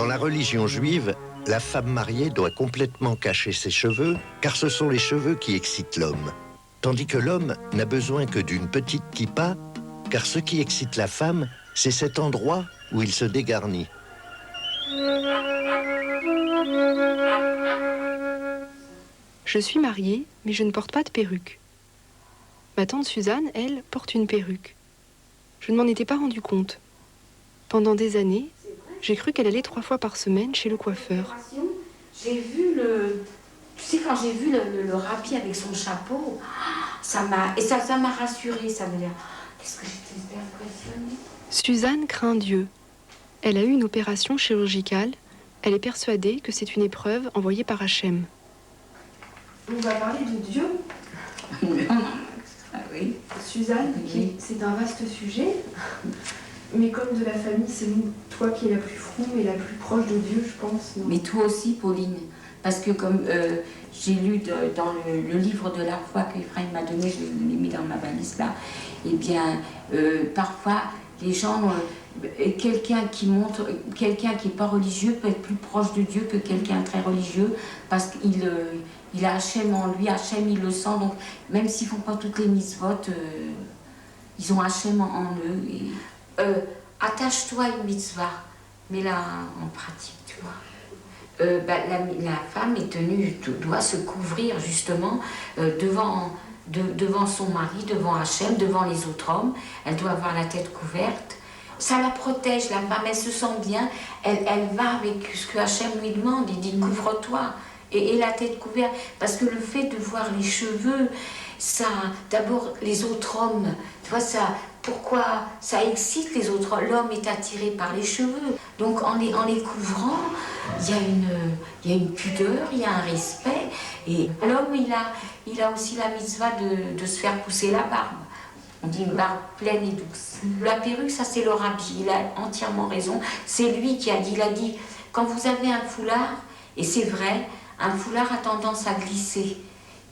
Dans la religion juive, la femme mariée doit complètement cacher ses cheveux, car ce sont les cheveux qui excitent l'homme. Tandis que l'homme n'a besoin que d'une petite kippa, car ce qui excite la femme, c'est cet endroit où il se dégarnit. Je suis mariée, mais je ne porte pas de perruque. Ma tante Suzanne, elle, porte une perruque. Je ne m'en étais pas rendu compte. Pendant des années, j'ai cru qu'elle allait 3 fois par semaine chez le coiffeur. J'ai vu tu sais, quand j'ai vu le rappi avec son chapeau, ça m'a rassurée, ça me dit, qu'est-ce que j'étais impressionnée. Suzanne craint Dieu. Elle a eu une opération chirurgicale. Elle est persuadée que c'est une épreuve envoyée par Hachem. On va parler de Dieu. Oui. Suzanne, c'est un vaste sujet. Mais comme de la famille, c'est toi qui es la plus fromme et la plus proche de Dieu, je pense. Non? Mais toi aussi, Pauline. Parce que comme j'ai lu dans le livre de la foi qu'Ephraim m'a donné, je l'ai mis dans ma valise là, eh bien, parfois, les gens, quelqu'un qui n'est pas religieux peut être plus proche de Dieu que quelqu'un de très religieux, parce qu'il a Hachem en lui, Hachem il le sent, donc même s'ils ne font pas toutes les mitzvot, ils ont Hachem en eux. Et, attache-toi à une mitzvah, mets-la en pratique, tu vois. La femme est tenue, doit se couvrir justement devant son mari, devant Hachem, devant les autres hommes. Elle doit avoir la tête couverte. Ça la protège, la femme, elle se sent bien. Elle va avec ce que Hachem lui demande. Il dit couvre-toi et la tête couverte. Parce que le fait de voir les cheveux, ça, d'abord les autres hommes, tu vois, pourquoi ça excite les autres? L'homme est attiré par les cheveux. Donc en les couvrant, il y a une pudeur, il y a un respect. Et l'homme, il a aussi la mitzvah de se faire pousser la barbe. On dit une barbe pleine et douce. La perruque, ça c'est le rabbi, il a entièrement raison. C'est lui qui a dit, quand vous avez un foulard, et c'est vrai, un foulard a tendance à glisser.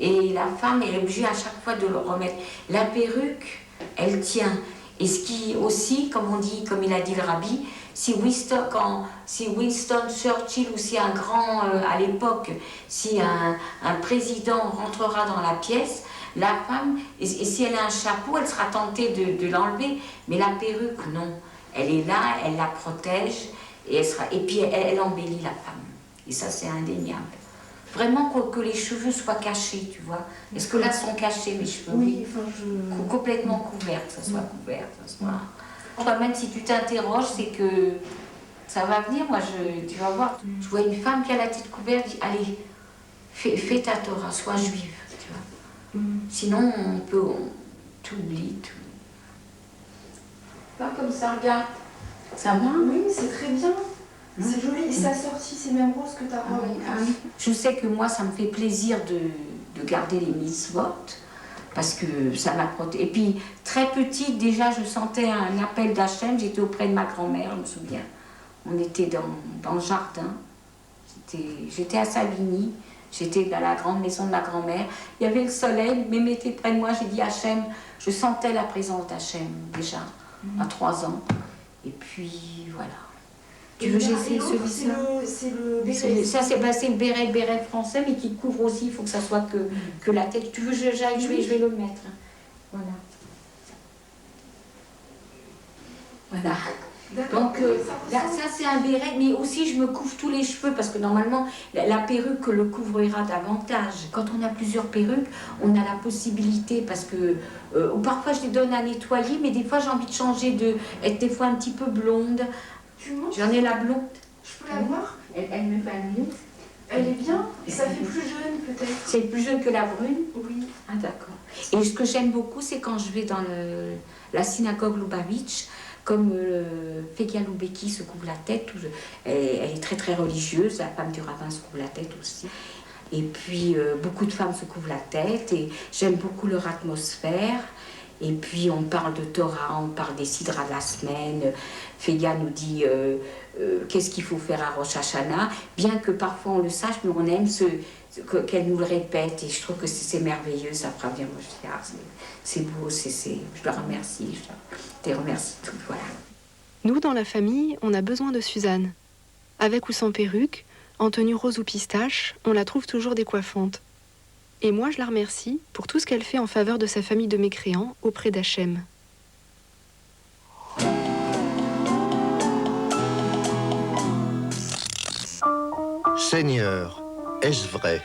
Et la femme est obligée à chaque fois de le remettre. La perruque, elle tient. Et ce qui aussi, comme on dit, comme il a dit le rabbi, si Winston Churchill ou si un grand, à l'époque, si un président rentrera dans la pièce, la femme, et si elle a un chapeau, elle sera tentée de l'enlever. Mais la perruque, non. Elle est là, elle la protège, et puis elle embellit la femme. Et ça, c'est indéniable. Vraiment que les cheveux soient cachés, tu vois. Est-ce que là sont cachés mes cheveux? Oui, complètement couverts, que ça soit couvert. Enfin, même si tu t'interroges, c'est que ça va venir. Moi, tu vas voir. Je vois une femme qui a la tête couverte, je dis, allez, fais ta Torah, sois juive, tu vois. Sinon, t'oublies tout. Pas comme ça, regarde. Ça va? Oui, c'est très bien. C'est joli, et ça sortit, c'est même rose que ta robe. Oui. Je sais que moi, ça me fait plaisir de garder les mitzvot, parce que ça m'a protégée. Et puis, très petite, déjà, je sentais un appel d'Hachem. J'étais auprès de ma grand-mère, je me souviens. On était dans le jardin. J'étais à Savigny. J'étais dans la grande maison de ma grand-mère. Il y avait le soleil, mais mettait près de moi. J'ai dit Hachem. Je sentais la présence d'Hachem, déjà, à 3 ans. Et puis, voilà. Tu veux que j'essaie celui-là? C'est le béret. Ça, c'est le béret français, mais qui couvre aussi. Il faut que ça soit que la tête. Tu veux que je vais le mettre. Voilà. Voilà. Donc, là, ça, c'est un béret, mais aussi, je me couvre tous les cheveux, parce que normalement, la perruque le couvrira davantage. Quand on a plusieurs perruques, on a la possibilité, parce que parfois, je les donne à nettoyer, mais des fois, j'ai envie de changer, être des fois un petit peu blonde. J'en ai la blonde. Je peux la voir? Elle me va mieux. Elle est bien? Ça fait plus jeune peut-être? C'est plus jeune que la brune? Oui. Ah d'accord. Et ce que j'aime beaucoup, c'est quand je vais dans la synagogue Lubavitch, comme Fekia Loubeki se couvre la tête, elle est très très religieuse, la femme du rabbin se couvre la tête aussi. Et puis beaucoup de femmes se couvrent la tête, et j'aime beaucoup leur atmosphère. Et puis on parle de Torah, on parle des sidras de la semaine. Fekia nous dit qu'est-ce qu'il faut faire à Rosh Hashanah, bien que parfois on le sache, mais on aime qu'elle nous le répète, et je trouve que c'est merveilleux, ça fera bien. Moi je dis, c'est beau, je la remercie, je te remercie toutes, voilà. Nous, dans la famille, on a besoin de Suzanne. Avec ou sans perruque, en tenue rose ou pistache, on la trouve toujours décoiffante. Et moi, je la remercie pour tout ce qu'elle fait en faveur de sa famille de mécréants auprès d'Hachem. Seigneur, est-ce vrai?